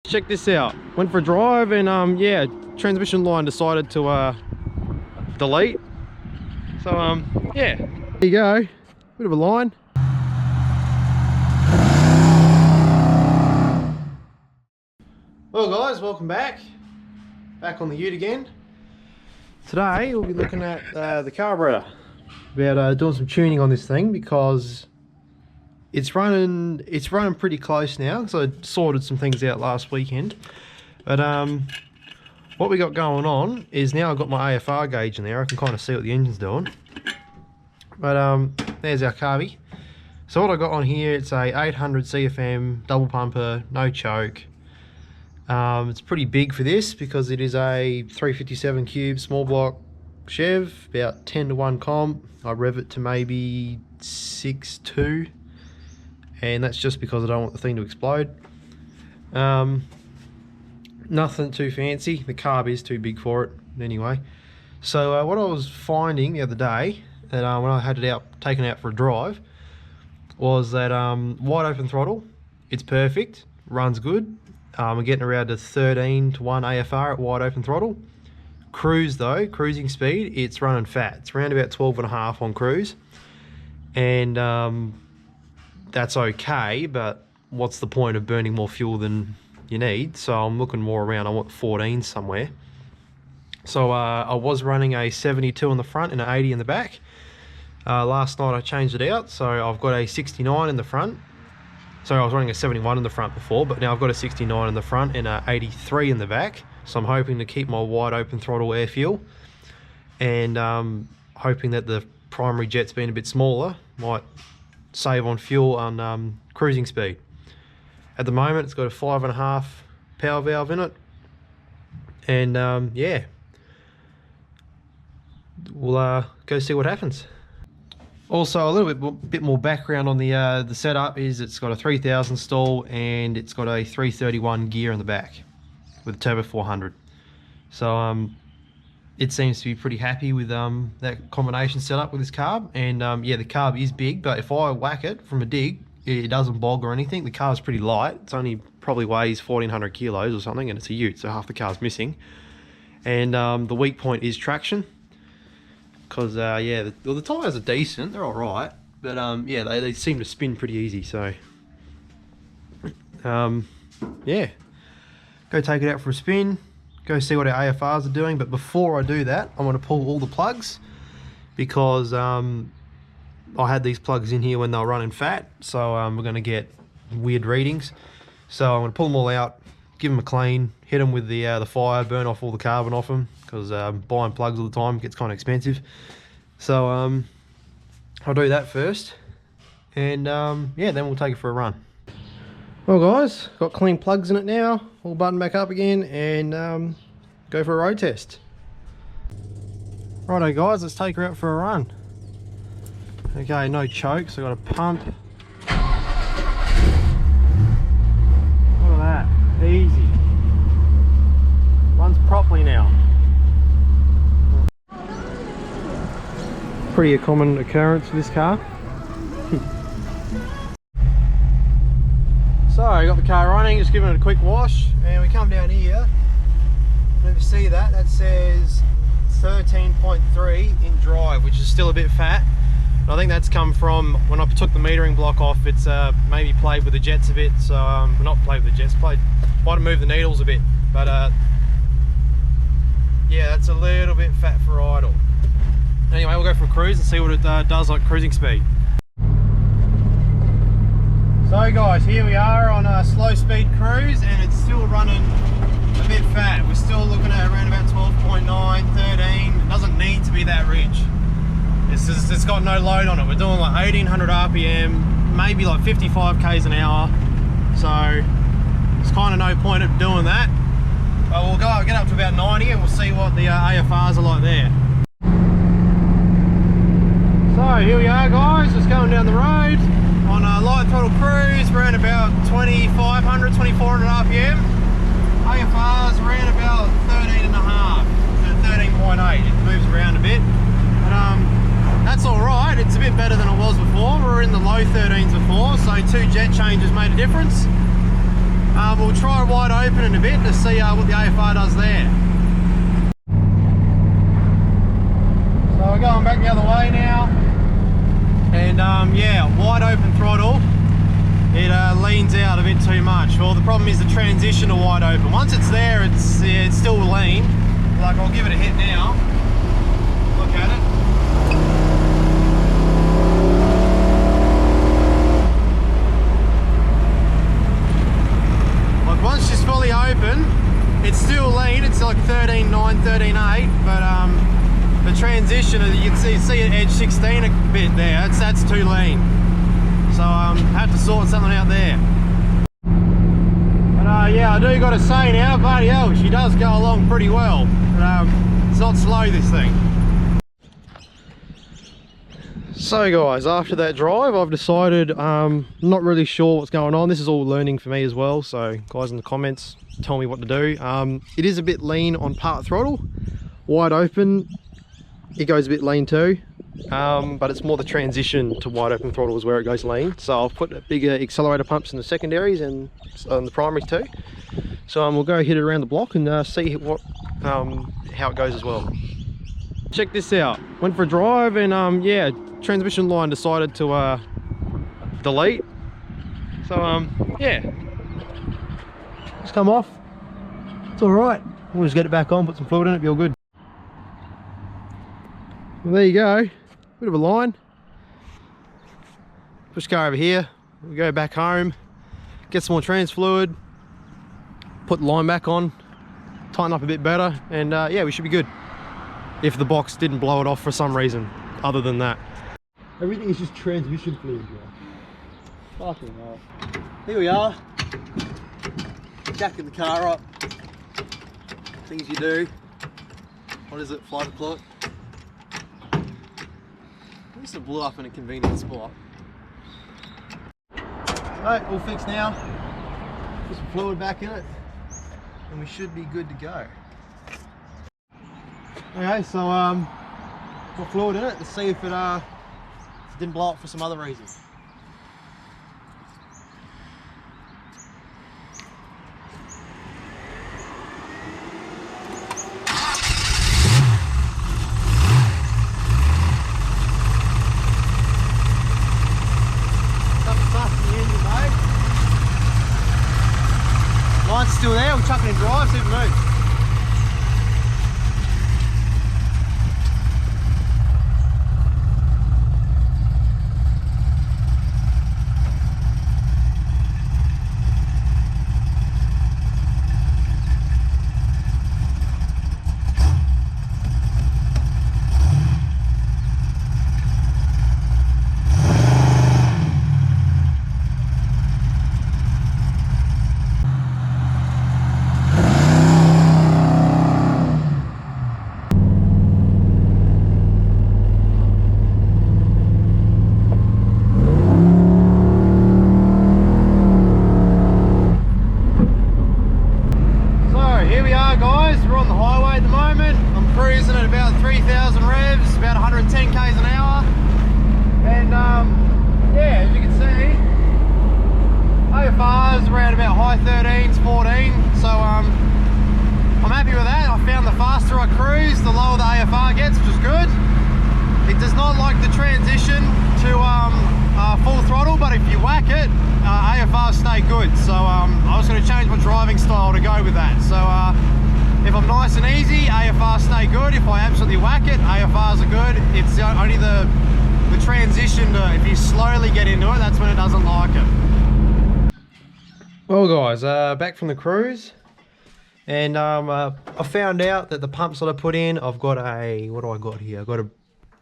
Check this out. Went for a drive and yeah, transmission line decided to delete. So yeah, there you go. Bit of a line. Well guys, welcome back. Back on the ute again. Today we'll be looking at the carburetor. About doing some tuning on this thing because it's running pretty close now, because I sorted some things out last weekend. But what we got going on is now I've got my AFR gauge in there. I can kind of see what the engine's doing. But there's our carby. So what I got on here, it's a 800 CFM double pumper, no choke. It's pretty big for this because it is a 357 cube small block Chev, about 10:1 comp. I rev it to maybe 6.2. And that's just because I don't want the thing to explode. Nothing too fancy. The carb is too big for it anyway. So what I was finding the other day, that when I had it taken out for a drive, was that wide open throttle, it's perfect, runs good. We're getting around to 13:1 AFR at wide open throttle. Cruise though, cruising speed, it's running fat. It's around about 12.5 on cruise. And that's okay, but what's the point of burning more fuel than you need? So I'm looking more around, I want 14 somewhere. So I was running a 72 in the front and an 80 in the back. Last night I changed it out, so I've got a 69 in the front. So I was running a 71 in the front before, but now I've got a 69 in the front and a 83 in the back. So I'm hoping to keep my wide open throttle air fuel, and hoping that the primary jet's being a bit smaller might save on fuel on cruising speed. At the moment it's got a 5.5 power valve in it, and yeah, we'll go see what happens. Also, a little bit more background on the setup is it's got a 3000 stall and it's got a 331 gear in the back with a turbo 400. So it seems to be pretty happy with that combination setup with this carb. And yeah, the carb is big, but if I whack it from a dig, it doesn't bog or anything. The car's pretty light. It's only probably weighs 1400 kilos or something, and it's a ute, so half the car's missing. And the weak point is traction, because yeah, the tyres are decent, they're all right, but yeah, they seem to spin pretty easy. So yeah, go take it out for a spin, go see what our AFRs are doing. But before I do that, I want to pull all the plugs, because I had these plugs in here when they were running fat, so we're going to get weird readings. So I'm going to pull them all out, give them a clean, hit them with the fire, burn off all the carbon off them, because buying plugs all the time gets kind of expensive. So I'll do that first, and yeah, then we'll take it for a run. Well guys, got clean plugs in it now, all buttoned back up again, and go for a road test. Righto guys, let's take her out for a run. Okay, no choke, so I got a pump. Look at that, easy. Runs properly now. Pretty a common occurrence for this car. So I got the car running, just giving it a quick wash, and we come down here. If you see that, that says 13.3 in drive, which is still a bit fat. I think that's come from when I took the metering block off. It's maybe played with the jets a bit, so not played with the jets, might have moved the needles a bit, but yeah, that's a little bit fat for idle. Anyway, we'll go for a cruise and see what it does like cruising speed. So guys, here we are on a slow speed cruise, and it's still running a bit fat. We're still looking at around about 12.9, 13. It doesn't need to be that rich. It's got no load on it. We're doing like 1800 RPM, maybe like 55 k's an hour. So there's kind of no point of doing that. But we'll get up to about 90 and we'll see what the AFRs are like there. So here we are guys, just going down the road on a light throttle cruise, around about 2500, 2400 RPM. AFR's around about 13.5 to 13.8. It moves around a bit, but that's all right. It's a bit better than it was before. We were in the low 13s before, so 2 jet changes made a difference. We'll try wide open in a bit to see what the AFR does there. So we're going back the other way now, and yeah, wide open throttle, it leans out a bit too much. Well, the problem is the transition to wide open. Once it's there, it's still lean. Like, I'll give it a hit now. Look at it. Like, once she's fully open, it's still lean. It's like 13.9, 13.8, but the transition, you can see at edge 16 a bit there. That's too lean. So have to sort something out there. But yeah, I do got to say now, bloody hell, she does go along pretty well. But, it's not slow, this thing. So guys, after that drive, I've decided not really sure what's going on. This is all learning for me as well, so guys in the comments, tell me what to do. It is a bit lean on part throttle. Wide open, it goes a bit lean too, but it's more the transition to wide open throttle is where it goes lean. So I've put bigger accelerator pumps in the secondaries and on the primaries too. So we'll go hit it around the block and see what how it goes as well. Check this out, went for a drive and yeah, transmission line decided to delete. So yeah, just come off. It's all right. We'll just get it back on, put some fluid in it, be all good. Well, there you go, bit of a line. Push car over here, we go back home, get some more trans fluid, put the line back on, tighten up a bit better, and yeah, we should be good. If the box didn't blow it off for some reason other than that. Everything is just transmission fluid, bro. Fucking hell. Here we are. Jacking the car up. Things you do. What is it, flight plot? At least it blew up in a convenient spot. Right, all fixed now. Put some fluid back in it, and we should be good to go. Okay, so put fluid in it to see if it didn't blow up for some other reason. Line's still there, we'll chuck it in drive, see if it moves. Around about high 13s, 14, so I'm happy with that. I found the faster I cruise, the lower the AFR gets, which is good. It does not like the transition to full throttle, but if you whack it, AFRs stay good. So I was going to change my driving style to go with that. So if I'm nice and easy, AFRs stay good. If I absolutely whack it, AFRs are good. It's only the transition to, if you slowly get into it, that's when it doesn't like it. Well guys, back from the cruise, and I found out that the pumps that I put in, I've got a, what do I got here? I've got a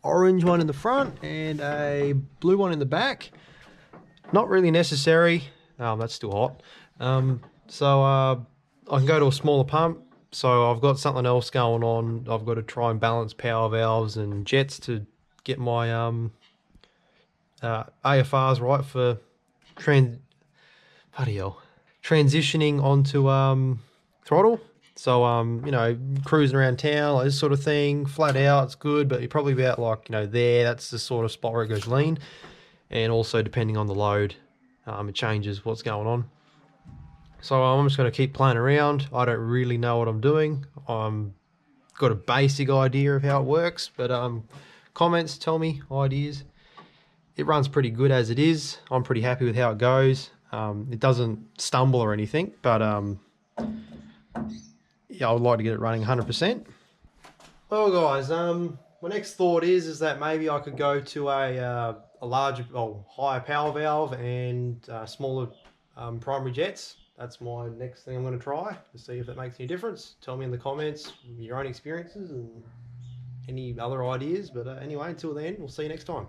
orange one in the front and a blue one in the back. Not really necessary, that's still hot. So I can go to a smaller pump, so I've got something else going on. I've got to try and balance power valves and jets to get my AFRs right for transitioning onto throttle. So you know, cruising around town, like this sort of thing, flat out, it's good, but you're probably about like, you know, there, that's the sort of spot where it goes lean. And also depending on the load, it changes what's going on. So I'm just going to keep playing around. I don't really know what I'm doing. I'm got a basic idea of how it works, but comments, tell me ideas. It runs pretty good as it is. I'm pretty happy with how it goes. It doesn't stumble or anything, but yeah, I would like to get it running 100%. Well, guys, my next thought is that maybe I could go to a larger, higher power valve and smaller primary jets. That's my next thing I'm going to try to see if that makes any difference. Tell me in the comments your own experiences and any other ideas. But anyway, until then, we'll see you next time.